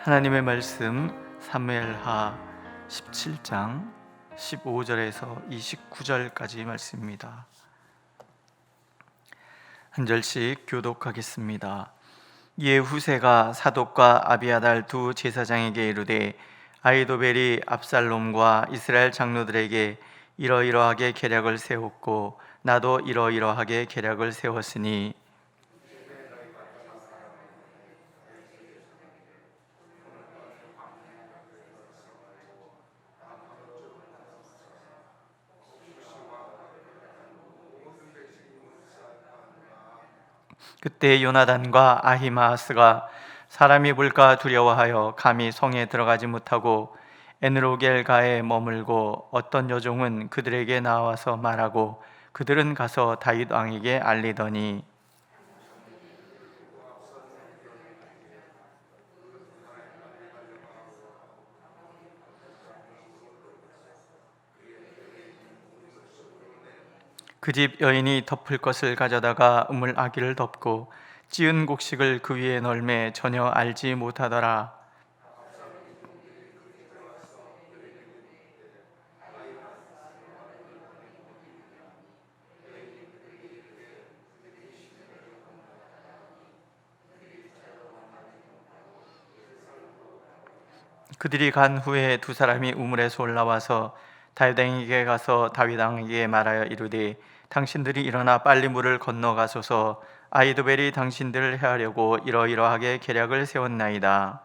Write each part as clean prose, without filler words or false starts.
하나님의 말씀 사무엘하 17장 15절에서 29절까지 말씀입니다. 한 절씩 교독하겠습니다. 이에 후세가 사독과 아비아달 두 제사장에게 이르되 아히도벨이 압살롬과 이스라엘 장로들에게 이러이러하게 계략을 세웠고 나도 이러이러하게 계략을 세웠으니 그때 요나단과 아히마아스가 사람이 볼까 두려워하여 감히 성에 들어가지 못하고 에느로겔가에 머물고 어떤 여종은 그들에게 나와서 말하고 그들은 가서 다윗 왕에게 알리더니 그 집 여인이 덮을 것을 가져다가 우물아기를 덮고 찌은 곡식을 그 위에 널매 전혀 알지 못하더라. 그들이 간 후에 두 사람이 우물에서 올라와서 다윗 왕에게 가서 다윗 왕에게 말하여 이르되 당신들이 일어나 빨리 물을 건너가소서. 아히도벨이 당신들을 해하려고 이러이러하게 계략을 세웠나이다.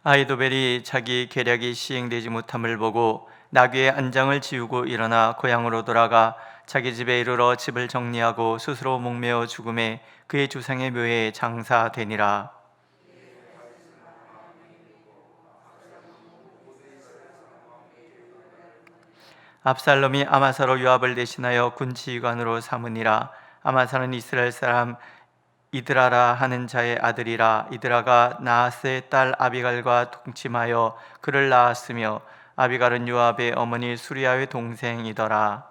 아히도벨이 자기 계략이 시행되지 못함을 보고 나귀의 안장을 지우고 일어나 고향으로 돌아가 자기 집에 이르러 집을 정리하고 스스로 목매어 죽음에 그의 조상의 묘에 장사되니라. 압살롬이 아마사로 요압을 대신하여 군지휘관으로 삼으니라. 아마사는 이스라엘 사람 이드라라 하는 자의 아들이라. 이드라가 나하스의 딸 아비갈과 동침하여 그를 낳았으며 아비갈은 요압의 어머니 수리아의 동생이더라.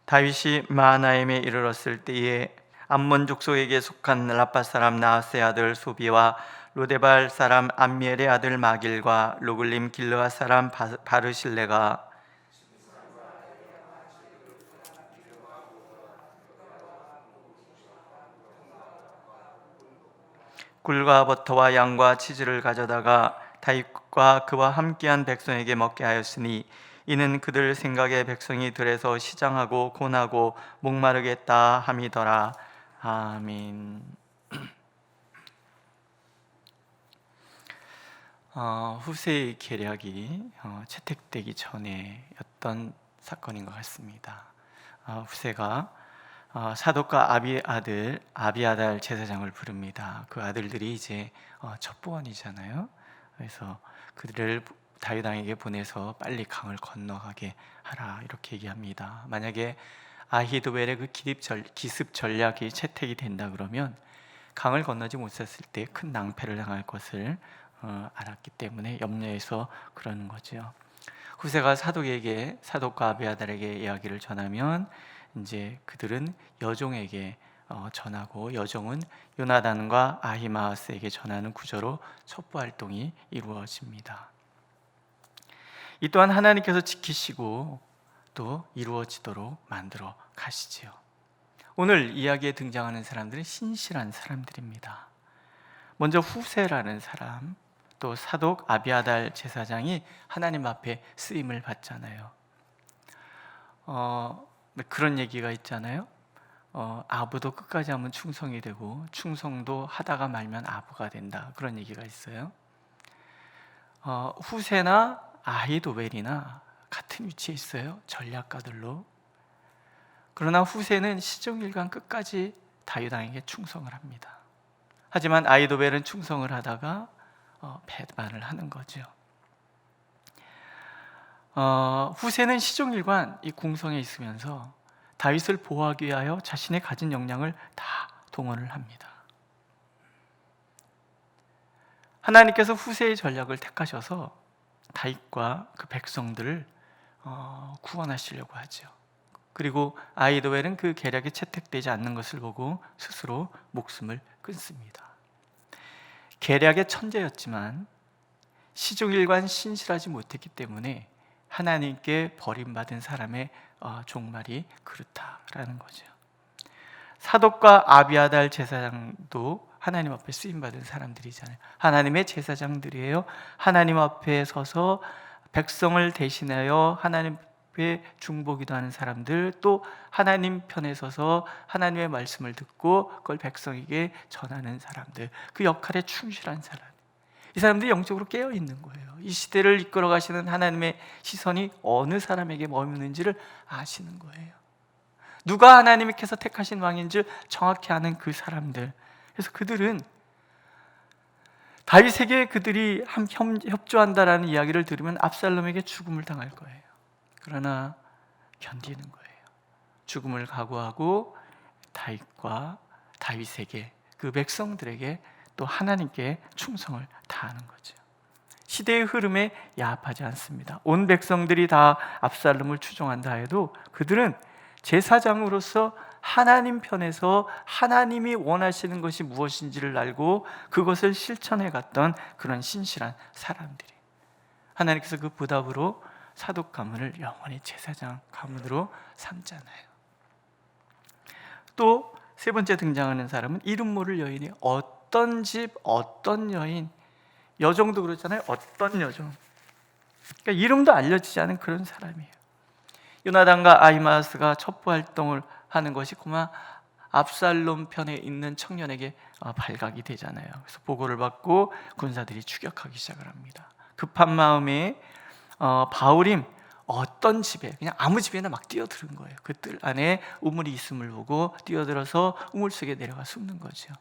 다윗이 마하나임에 이르렀을 때에 암몬 족속에게 속한 라파 사람 나하스의 아들 소비와 로데발 사람 암미엘의 아들 마길과 로글림 길르앗 사람 바르실레가 꿀과 버터와 양과 치즈를 가져다가 다윗과 그와 함께한 백성에게 먹게 하였으니 이는 그들 생각에 백성이 들에서 시장하고 곤하고 목마르겠다 함이더라. 아멘. 후세의 계략이 채택되기 전에 어떤 사건인 것 같습니다. 후세가 사독과 아비아달 제사장을 부릅니다. 그 아들들이 이제 첩보원이잖아요. 그래서 그들을 다윗 왕에게 보내서 빨리 강을 건너가게 하라 이렇게 얘기합니다. 만약에 아히도벨의 그 기습 전략이 채택이 된다 그러면 강을 건너지 못했을 때 큰 낭패를 당할 것을 알았기 때문에 염려해서 그러는 거죠. 후세가 사독과 아비아달에게 이야기를 전하면 이제 그들은 여종에게 전하고 여종은 요나단과 아히마아스에게 전하는 구조로 첩보 활동이 이루어집니다. 이 또한 하나님께서 지키시고 또 이루어지도록 만들어 가시지요. 오늘 이야기에 등장하는 사람들은 신실한 사람들입니다. 먼저 후세라는 사람, 또 사독 아비아달 제사장이 하나님 앞에 쓰임을 받잖아요. 그런 얘기가 있잖아요. 아부도 끝까지 하면 충성이 되고 충성도 하다가 말면 아부가 된다. 그런 얘기가 있어요. 후세나 아히도벨이나 같은 위치에 있어요. 전략가들로. 그러나 후세는 시종일관 끝까지 다윗 왕에게 충성을 합니다. 하지만 아히도벨은 충성을 하다가 배반을 하는 거죠. 후세는 시종일관 이 궁성에 있으면서 다윗을 보호하기 위하여 자신의 가진 역량을 다 동원을 합니다. 하나님께서 후세의 전략을 택하셔서 다윗과 그 백성들을 구원하시려고 하죠. 그리고 아히도벨은 그 계략에 채택되지 않는 것을 보고 스스로 목숨을 끊습니다. 계략의 천재였지만 시종일관 신실하지 못했기 때문에 하나님께 버림받은 사람의 종말이 그렇다라는 거죠. 사독과 아비아달 제사장도 하나님 앞에 쓰임받은 사람들이잖아요. 하나님의 제사장들이에요. 하나님 앞에 서서 백성을 대신하여 하나님께 중보기도하는 사람들, 또 하나님 편에 서서 하나님의 말씀을 듣고 그걸 백성에게 전하는 사람들, 그 역할에 충실한 사람. 이 사람들이 영적으로 깨어있는 거예요. 이 시대를 이끌어 가시는 하나님의 시선이 어느 사람에게 머무는지를 아시는 거예요. 누가 하나님께서 택하신 왕인지 정확히 아는 그 사람들. 그래서 그들은 다윗에게 그들이 협조한다라는 이야기를 들으면 압살롬에게 죽음을 당할 거예요. 그러나 견디는 거예요. 죽음을 각오하고 다윗과 다윗에게, 그 백성들에게 또 하나님께 충성을 다하는 거죠. 시대의 흐름에 야합하지 않습니다. 온 백성들이 다 압살롬을 추종한다 해도 그들은 제사장으로서 하나님 편에서 하나님이 원하시는 것이 무엇인지를 알고 그것을 실천해 갔던 그런 신실한 사람들이, 하나님께서 그 보답으로 사독 가문을 영원히 제사장 가문으로 삼잖아요. 또 세 번째 등장하는 사람은 이름 모를 여인이, 어떤 집 어떤 여인, 여정도 그렇잖아요. 어떤 여정, 그러니까 이름도 알려지지 않은 그런 사람이에요. 요나단과 아히마스가 첩보 활동을 하는 것이 그만 압살롬 편에 있는 청년에게 발각이 되잖아요. 그래서 보고를 받고 군사들이 추격하기 시작을 합니다. 급한 마음에 바울임 어떤 집에, 그냥 아무 집에나 막 뛰어드는 거예요. 그 뜰 안에 우물이 있음을 보고 뛰어들어서 우물 속에 내려가 숨는 거죠.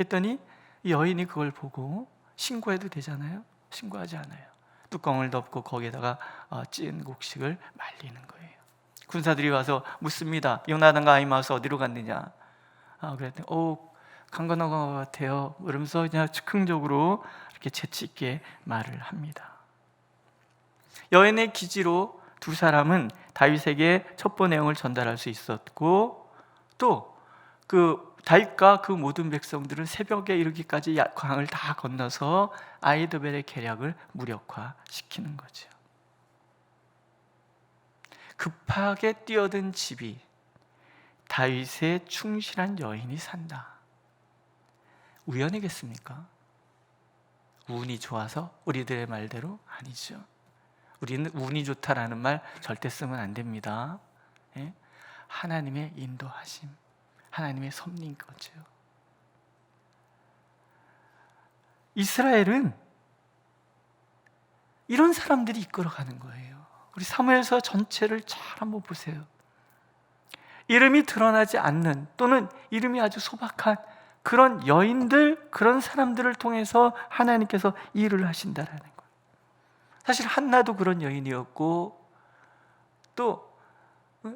했더니 이 여인이 그걸 보고 신고해도 되잖아요. 신고하지 않아요. 뚜껑을 덮고 거기에다가 찐 곡식을 말리는 거예요. 군사들이 와서 묻습니다. 요나단과 아히마스 어디로 갔느냐? 그랬더니 간 것 같아요. 그러면서 그냥 즉흥적으로 이렇게 재치 있게 말을 합니다. 여인의 기지로 두 사람은 다윗에게 첩보 내용을 전달할 수 있었고, 또 그 다윗과 그 모든 백성들은 새벽에 이르기까지 강을 다 건너서 아히도벨의 계략을 무력화시키는 거죠. 급하게 뛰어든 집이 다윗의 충실한 여인이 산다. 우연이겠습니까? 운이 좋아서? 우리들의 말대로 아니죠. 우리는 운이 좋다라는 말 절대 쓰면 안 됩니다. 하나님의 인도하심, 하나님의 섭리인 거죠. 이스라엘은 이런 사람들이 이끌어가는 거예요. 우리 사무엘서 전체를 잘 한번 보세요. 이름이 드러나지 않는, 또는 이름이 아주 소박한 그런 여인들, 그런 사람들을 통해서 하나님께서 일을 하신다라는 거예요. 사실 한나도 그런 여인이었고, 또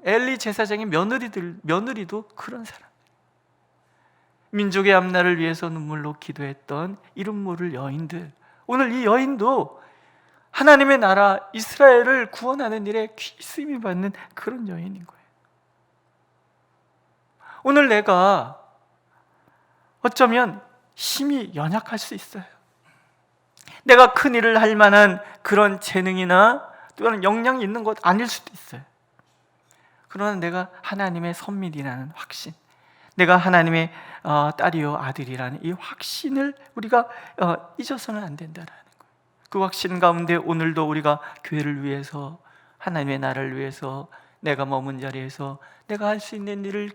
엘리 제사장의 며느리도 그런 사람. 민족의 앞날을 위해서 눈물로 기도했던 이름 모를 여인들, 오늘 이 여인도 하나님의 나라 이스라엘을 구원하는 일에 쓰임이 받는 그런 여인인 거예요. 오늘 내가 어쩌면 힘이 연약할 수 있어요. 내가 큰 일을 할 만한 그런 재능이나 또는 역량이 있는 것 아닐 수도 있어요. 그러나 내가 하나님의 선민이라는 확신, 내가 하나님의 딸이요 아들이라는 이 확신을 우리가 잊어서는 안 된다라는 거예요. 그 확신 가운데 오늘도 우리가 교회를 위해서, 하나님의 나라를 위해서, 내가 머문 자리에서 내가 할 수 있는 일을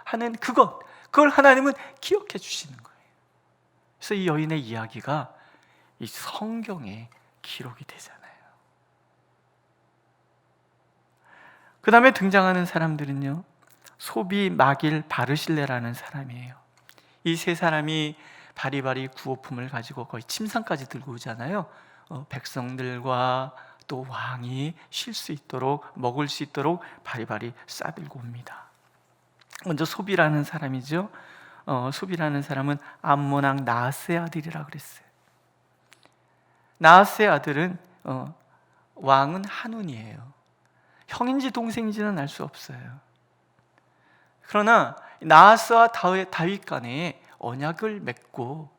하는 그걸 하나님은 기억해 주시는 거예요. 그래서 이 여인의 이야기가 이 성경에 기록이 되잖아요. 그 다음에 등장하는 사람들은요, 소비, 마길, 바르실레라는 사람이에요. 이 세 사람이 바리바리 구호품을 가지고 거의 침상까지 들고 오잖아요. 백성들과 또 왕이 쉴 수 있도록, 먹을 수 있도록 바리바리 싸들고 옵니다. 먼저 소비라는 사람이죠. 소비라는 사람은 암몬 왕 나하스의 아들이라 그랬어요. 나하스의 아들은 왕은 한운이에요. 형인지 동생인지는 알 수 없어요. 그러나 나하스와 다윗 간에 언약을 맺고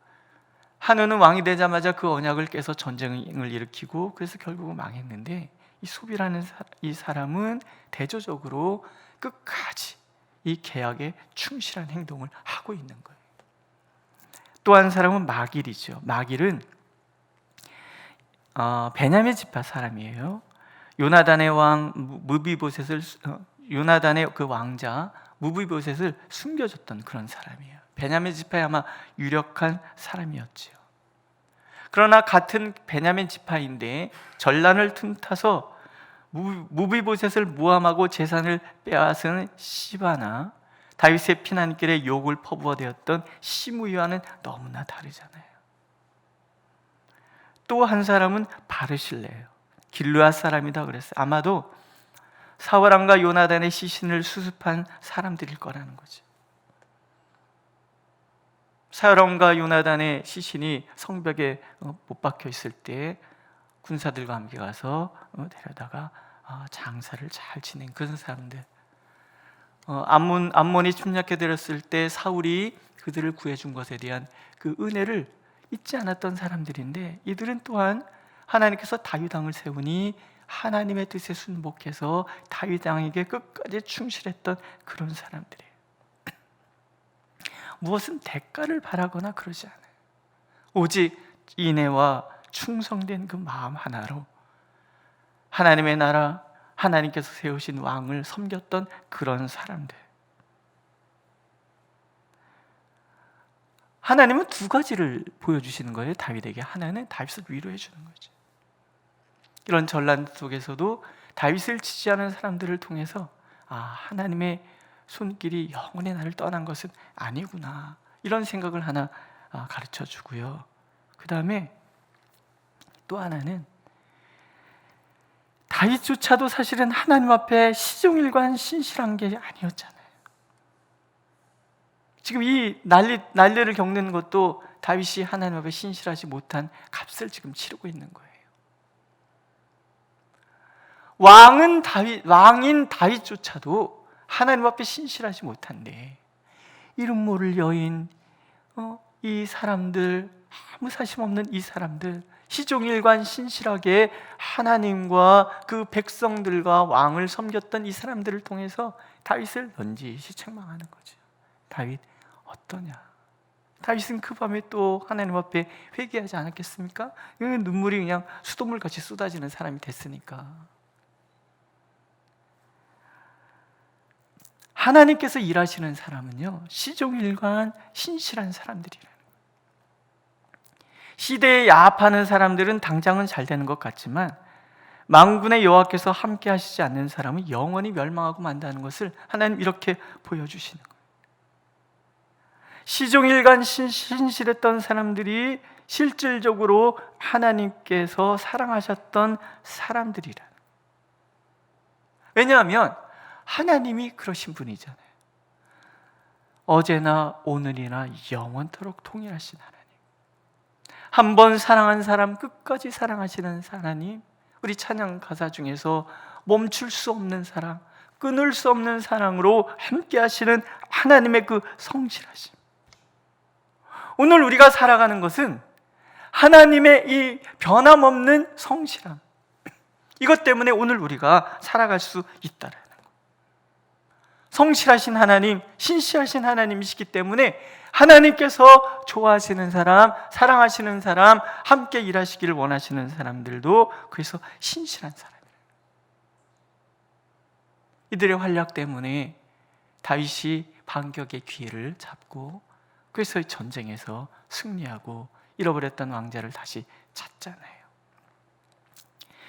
한운은 왕이 되자마자 그 언약을 깨서 전쟁을 일으키고 그래서 결국은 망했는데, 이 숲이라는 이 사람은 대조적으로 끝까지 이 계약에 충실한 행동을 하고 있는 거예요. 또 한 사람은 마길이죠. 마길은 베냐민 지파 사람이에요. 요나단의 왕 무비보셋을 요나단의 그 왕자 무비보셋을 숨겨줬던 그런 사람이에요. 베냐민 지파에 아마 유력한 사람이었지요. 그러나 같은 베냐민 지파인데 전란을 틈타서 무비보셋을 모함하고 재산을 빼앗은 시바나 다윗의 피난길에 욕을 퍼부어대었던 시므이와는 너무나 다르잖아요. 또 한 사람은 바르실레예요. 길르앗 사람이다 그랬어요. 아마도 사울왕과 요나단의 시신을 수습한 사람들일 거라는 거죠. 사울왕과 요나단의 시신이 성벽에 못 박혀 있을 때 군사들과 함께 가서 데려다가 장사를 잘 지낸 그런 사람들. 암몬이 침략해들었을 때 사울이 그들을 구해준 것에 대한 그 은혜를 잊지 않았던 사람들인데, 이들은 또한 하나님께서 다윗 왕을 세우니 하나님의 뜻에 순복해서 다윗 왕에게 끝까지 충실했던 그런 사람들이에요. 무엇은 대가를 바라거나 그러지 않아요. 오직 인애와 충성된 그 마음 하나로 하나님의 나라, 하나님께서 세우신 왕을 섬겼던 그런 사람들. 하나님은 두 가지를 보여주시는 거예요, 다윗에게. 하나는 다윗을 위로해 주는 거죠. 이런 전란 속에서도 다윗을 지지하는 사람들을 통해서 하나님의 손길이 영원히 나를 떠난 것은 아니구나, 이런 생각을 하나 가르쳐 주고요. 그 다음에 또 하나는 다윗조차도 사실은 하나님 앞에 시종일관 신실한 게 아니었잖아요. 지금 이 난리를 겪는 것도 다윗이 하나님 앞에 신실하지 못한 값을 지금 치르고 있는 거예요. 왕인 다윗조차도 하나님 앞에 신실하지 못한데, 이름 모를 여인, 이 사람들, 아무 사심 없는 이 사람들, 시종일관 신실하게 하나님과 그 백성들과 왕을 섬겼던 이 사람들을 통해서 다윗을 넌지시 책망하는 거죠. 다윗 어떠냐? 다윗은 그 밤에 또 하나님 앞에 회개하지 않았겠습니까? 눈물이 그냥 수돗물같이 쏟아지는 사람이 됐으니까. 하나님께서 일하시는 사람은요, 시종일관 신실한 사람들이라는 거예요. 시대에 야합하는 사람들은 당장은 잘 되는 것 같지만 만군의 여호와께서 함께 하시지 않는 사람은 영원히 멸망하고 만다는 것을 하나님 이렇게 보여주시는 거예요. 시종일관 신실했던 사람들이 실질적으로 하나님께서 사랑하셨던 사람들이라는 거예요. 왜냐하면 하나님이 그러신 분이잖아요. 어제나 오늘이나 영원토록 통일하신 하나님, 한 번 사랑한 사람 끝까지 사랑하시는 하나님. 우리 찬양 가사 중에서 멈출 수 없는 사랑, 끊을 수 없는 사랑으로 함께 하시는 하나님의 그 성실하심. 오늘 우리가 살아가는 것은 하나님의 이 변함없는 성실함, 이것 때문에 오늘 우리가 살아갈 수 있다라는 거예요. 성실하신 하나님, 신실하신 하나님이시기 때문에 하나님께서 좋아하시는 사람, 사랑하시는 사람, 함께 일하시기를 원하시는 사람들도 그래서 신실한 사람이에요. 이들의 활약 때문에 다윗이 반격의 기회를 잡고 그래서 전쟁에서 승리하고 잃어버렸던 왕자를 다시 찾잖아요.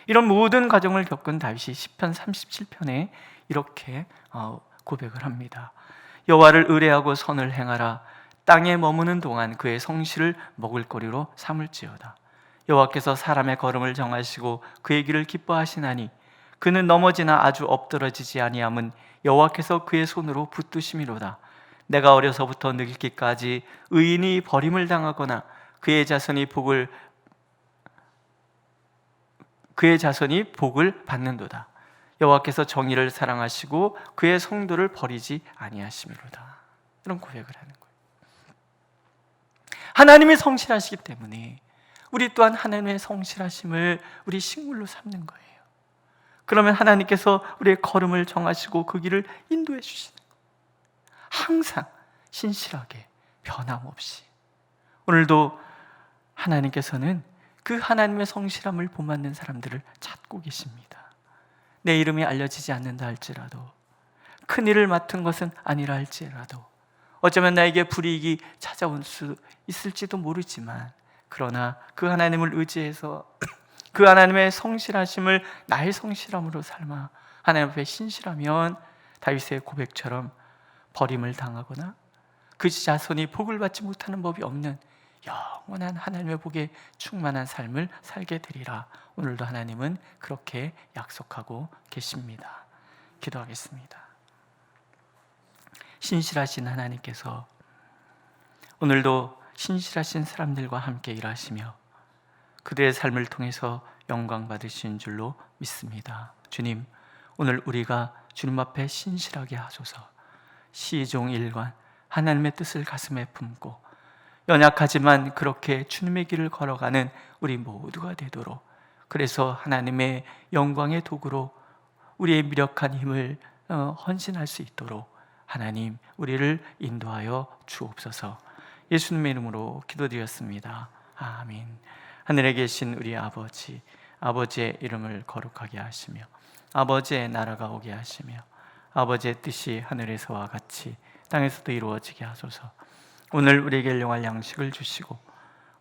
이런 모든 과정을 겪은 다윗이 시편 37편에 이렇게 고백을 합니다. 여호와를 의뢰하고 선을 행하라. 땅에 머무는 동안 그의 성실을 먹을거리로 삼을지어다. 여호와께서 사람의 걸음을 정하시고 그의 길을 기뻐하시나니 그는 넘어지나 아주 엎드러지지 아니함은 여호와께서 그의 손으로 붙드심이로다. 내가 어려서부터 늙기까지 의인이 버림을 당하거나 그의 자손이 그의 자손이 복을 받는도다. 여호와께서 정의를 사랑하시고 그의 성도를 버리지 아니하심이로다. 이런 고백을 하는 거예요. 하나님이 성실하시기 때문에 우리 또한 하나님의 성실하심을 우리 식물로 삼는 거예요. 그러면 하나님께서 우리의 걸음을 정하시고 그 길을 인도해 주시는 거예요. 항상 신실하게 변함없이. 오늘도 하나님께서는 그 하나님의 성실함을 본받는 사람들을 찾고 계십니다. 내 이름이 알려지지 않는다 할지라도, 큰 일을 맡은 것은 아니라 할지라도, 어쩌면 나에게 불이익이 찾아올 수 있을지도 모르지만, 그러나 그 하나님을 의지해서 그 하나님의 성실하심을 나의 성실함으로 삶아 하나님 앞에 신실하면 다윗의 고백처럼 버림을 당하거나 그 자손이 복을 받지 못하는 법이 없는 영원한 하나님의 복에 충만한 삶을 살게 되리라. 오늘도 하나님은 그렇게 약속하고 계십니다. 기도하겠습니다. 신실하신 하나님께서 오늘도 신실하신 사람들과 함께 일하시며 그들의 삶을 통해서 영광 받으신 줄로 믿습니다. 주님, 오늘 우리가 주님 앞에 신실하게 하소서. 시종 일관 하나님의 뜻을 가슴에 품고 연약하지만 그렇게 주님의 길을 걸어가는 우리 모두가 되도록, 그래서 하나님의 영광의 도구로 우리의 무력한 힘을 헌신할 수 있도록 하나님 우리를 인도하여 주옵소서. 예수님의 이름으로 기도드렸습니다. 아멘. 하늘에 계신 우리 아버지, 아버지의 이름을 거룩하게 하시며 아버지의 나라가 오게 하시며 아버지의 뜻이 하늘에서와 같이 땅에서도 이루어지게 하소서. 오늘 우리에게 일용할 양식을 주시고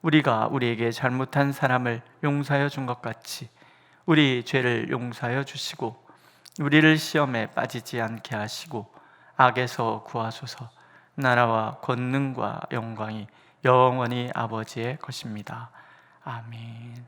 우리가 우리에게 잘못한 사람을 용서하여 준 것 같이 우리 죄를 용서하여 주시고 우리를 시험에 빠지지 않게 하시고 악에서 구하소서. 나라와 권능과 영광이 영원히 아버지의 것입니다. 아멘.